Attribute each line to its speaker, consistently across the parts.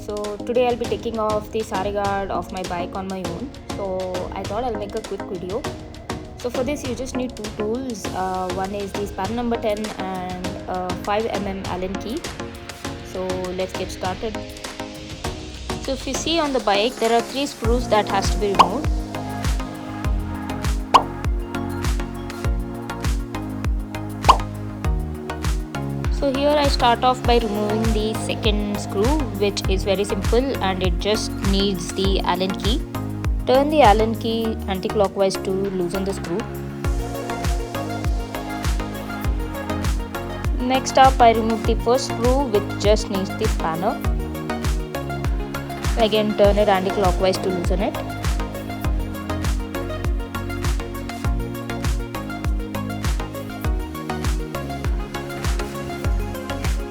Speaker 1: So today I'll be taking off the saree guard of my bike on my own. So I thought I'll make a quick video. So for this you just need two tools. One is the span number 10 and a 5mm Allen key. So let's get started. So if you see on the bike, there are 3 screws that has to be removed. So here I start off by removing the second screw, which is very simple and it just needs the Allen key. Turn the Allen key anti-clockwise to loosen the screw. Next up, I remove the first screw, which just needs the spanner. Again, turn it anti-clockwise to loosen it.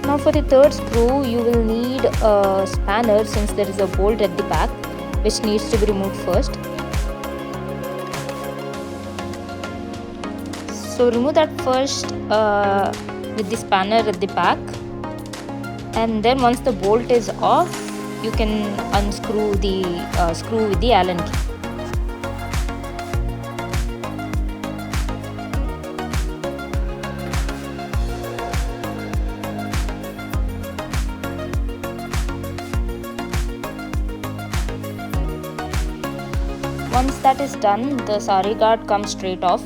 Speaker 1: Now for the third screw, you will need a spanner since there is a bolt at the back, which needs to be removed first. So remove that first with the spanner at the back, and then once the bolt is off, you can unscrew the screw with the Allen key. Once that is done, the saree guard comes straight off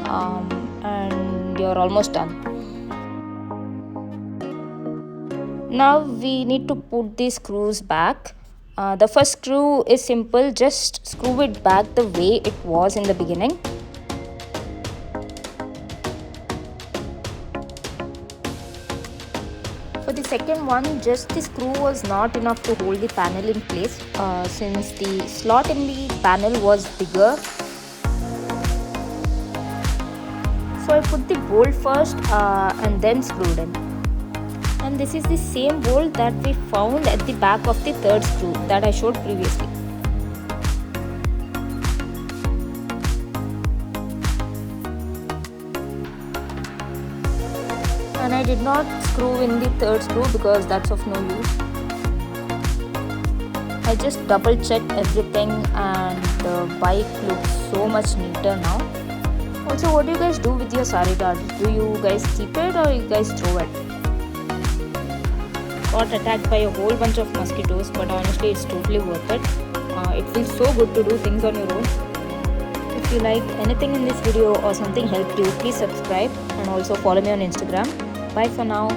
Speaker 1: and you're almost done. Now we need to put the screws back. The first screw is simple, just screw it back the way it was in the beginning. For the second one, just the screw was not enough to hold the panel in place since the slot in the panel was bigger. So I put the bolt first and then screwed in. And this is the same bolt that we found at the back of the third screw that I showed previously. And I did not screw in the third screw because that's of no use. I just double checked everything and the bike looks so much neater now. Also, what do you guys do with your saree guard? Do you guys keep it or you guys throw it? Got attacked by a whole bunch of mosquitoes, but honestly it's totally worth it. It feels so good to do things on your own. If you liked anything in this video or something helped you, please subscribe and also follow me on Instagram. Bye for now.